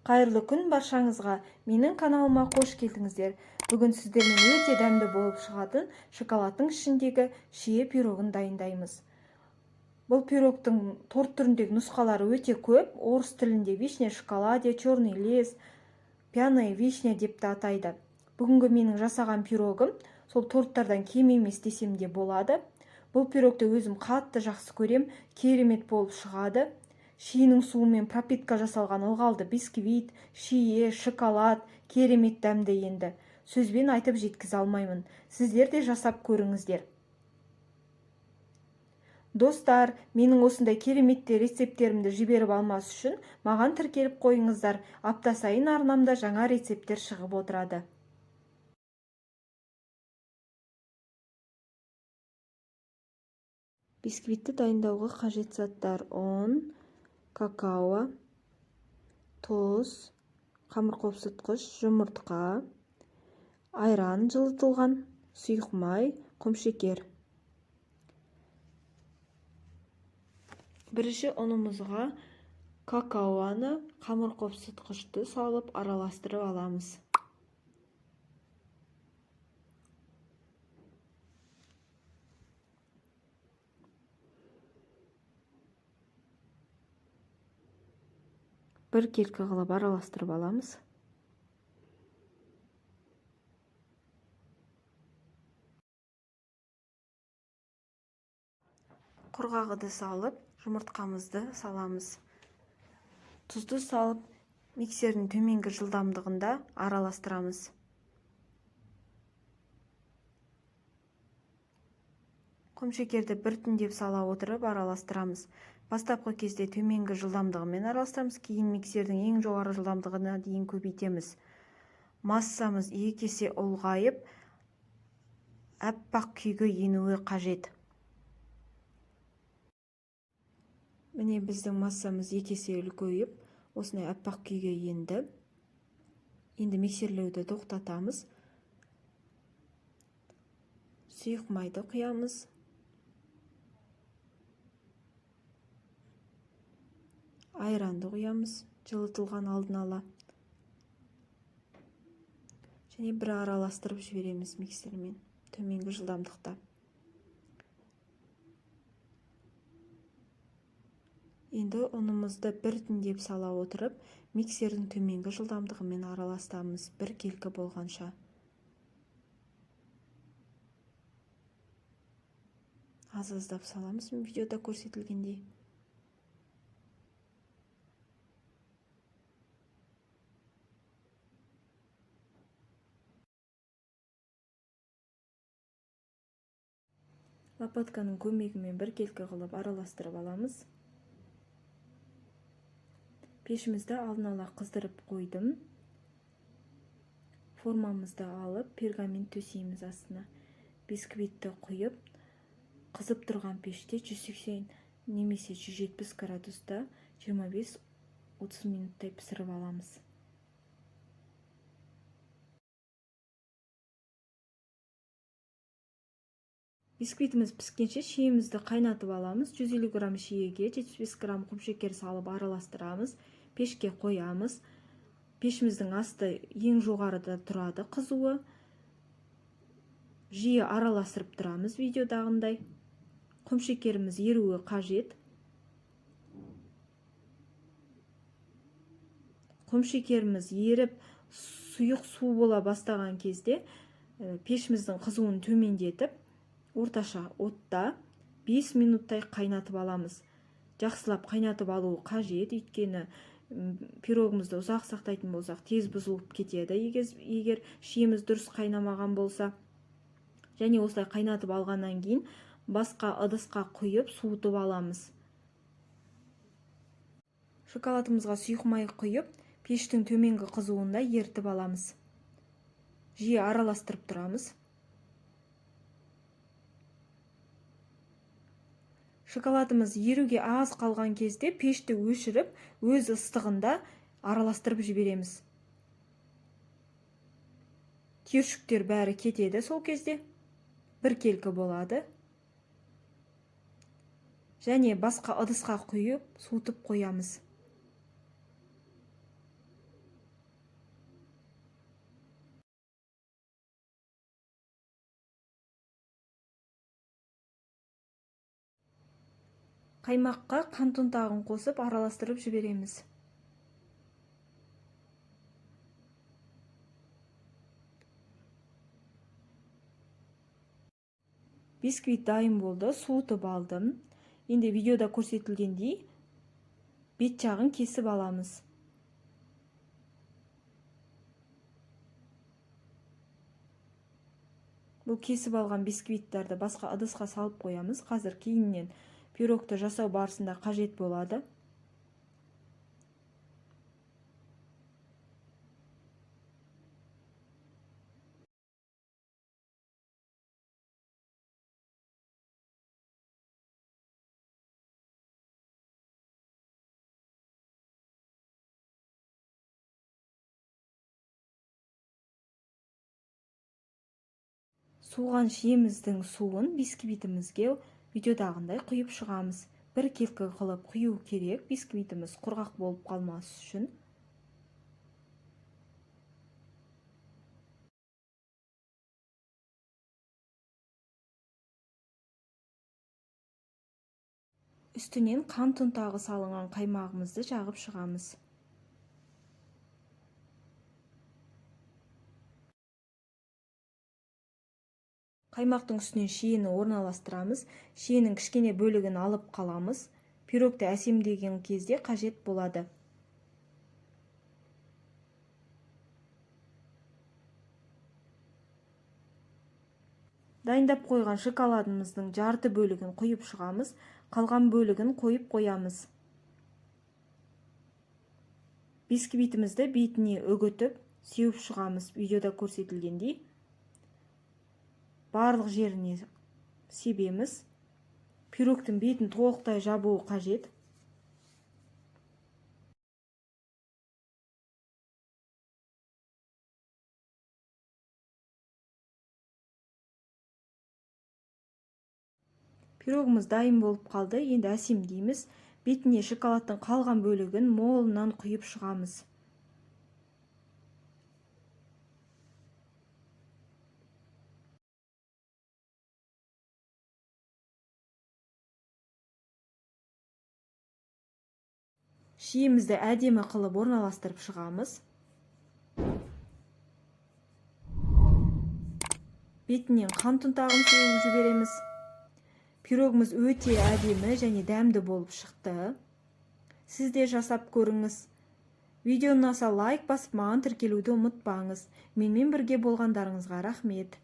Қайырлы күн баршаңызға. Менің каналыма қош келдіңіздер. Бүгін сіздермен өте дәмді болып шығатын шоколадтың ішіндегі шие пирогын дайындаймыз. Бұл пирогтың торт түріндегі нұсқалары өте көп. Орыс тілінде вишня шоколаде, черный лес, пьяная вишня деп те атайды. Бүгінгі менің жасаған пирогым сол торттардан кем емес десем де болады. Бұл пирогты өзім қатты жақсы көрем, керемет болып шығады. Шиенің суымен пропитка жасалған ылғалды бисквит, шие, шоколад, керемет дәмді енді. Сөзбен айтып жеткізе алмаймын. Сіздер де жасап көріңіздер. Достар, менің осындай кереметті рецепттерімді жіберіп алмас үшін маған тіркеліп қойыңыздар. Апта сайын арнамда жаңа рецепттер шығып отырады. Бисквитті дайындауға қажет заттар: ұн, какао, тұз, қамыр қопсытқыш, жұмыртқа, айран жылытылған, сұйық май, құмшекер. Бірінші ұнымызға какаоны қамыр қопсытқышты салып араластырып аламыз. Бір келкі қылып араластырып аламыз. Құрғақ ыдыс алып, жұмыртқамызды саламыз. Тұзды салып, миксердің төменгі жылдамдығында араластырамыз. Құмшекерді біртіндеп сала отырып араластырамыз. Бастапқы кезде төменгі жылдамдығымен араластырамыз, кейін миксердің ең жоғары жылдамдығына дейін көбейтеміз. Массамыз 2 есе ұлғайып, аппақ күйге енуі қажет. Міне біздің массамыз 2 есе үлкейіп, осындай аппақ күйге енді. Енді миксерлеуді тоқтатамыз. Сұйық майды құямыз. Айранды құямыз, жылытылған алдын ала. Және бір араластырып жібереміз миксермен, төменгі жылдамдықта. Енді ұнымызды біртіндеп сала отырып, миксердің төменгі жылдамдығымен араластырамыз, бір келкі болғанша. Аз-аздап саламыз, видеода көрсетілгендей. Лопатканың көмегімен бір келкі қылып араластырып аламыз. Пешімізді алдын ала қыздырып қойдым. Формамызды алып, пергамент төсейміз астына. Бисквитті құйып, қызып тұрған пеште 180 немесе 170 градуста 25-30 минуттай пісіріп аламыз. Бисквитіміз піскенше шиемізді қайнатып аламыз. 150 грамм шиеге 75 грамм құмшекер салып араластырамыз. Пешке қоямыз. Пешіміздің асты ең жоғарыда тұрады қызуы. Жиі араластырып тұрамыз видеодағындай. Құмшекеріміз еруі қажет. Құмшекеріміз еріп, сұйық су бола бастаған кезде пешіміздің қызуын төмендетіп, орташа отта 5 минуттай қайнатып аламыз. Жақсылап қайнатып алу қажет, өйткені пирогымызды ұзақ сақтайтын болсақ, тез бұзылып кетеді, егер шиеміз дұрыс қайнамаған болса. Және осылай қайнатып алғаннан кейін басқа ыдысқа құйып суытып аламыз. Шоколадымызға сұйық май құйып, пештің төменгі қызуында ертіп аламыз. Жиі араластырып тұрамыз. Шоколадымыз еруге аз қалған кезде пешті өшіріп, өз ыстығында араластырып жібереміз. Түйіршіктер бәрі кетеді сол кезде. Бір келкі болады. Және басқа ыдысқа құйып, суытып қоямыз. Қаймаққа қант ұнтағын қосып араластырып жібереміз. Бисквит дайын болды, суытып алдым. Енді видеода көрсетілгендей бет жағын кесіп аламыз. Бұл кесіп алған бисквиттарды басқа ыдысқа салып қоямыз. Қазір кейіннен пирогты жасау барысында қажет болады. Суған шиеміздің суын бисквитімізге видеодағындай құйып шығамыз. Бір келкі қылып құю керек, бисквитіміз құрғақ болып қалмас үшін. Үстінен қант ұнтағы салынған қаймағымызды жағып шығамыз. Қаймақтың үстінен шиені орналастырамыз. Шиенің кішкене бөлігін алып қаламыз. Пирогты әсемдеген кезде қажет болады. Дайындап қойған шоколадымыздың жарты бөлігін құйып шығамыз. Қалған бөлігін қойып қоямыз. Бисквитімізді бетіне үгітіп, сеуіп шығамыз. Видеода көрсетілгендей. Барлық жеріне себеміз. Пирогтың бетін толықтай жабуы қажет. Пирогымыз дайын болып қалды. Енді әсемдейміз. Бетіне шоколадтың қалған бөлігін молынан құйып шығамыз. Шиемізді әдемі қылып орналастырып шығамыз. Бетінен қант ұнтағын сеуіп жібереміз. Пирогымыз өте әдемі және дәмді болып шықты. Сіз де жасап көріңіз. Видео ұнаса лайк басып, маған тіркелуді ұмытпаңыз. Менімен бірге болғандарыңызға рахмет.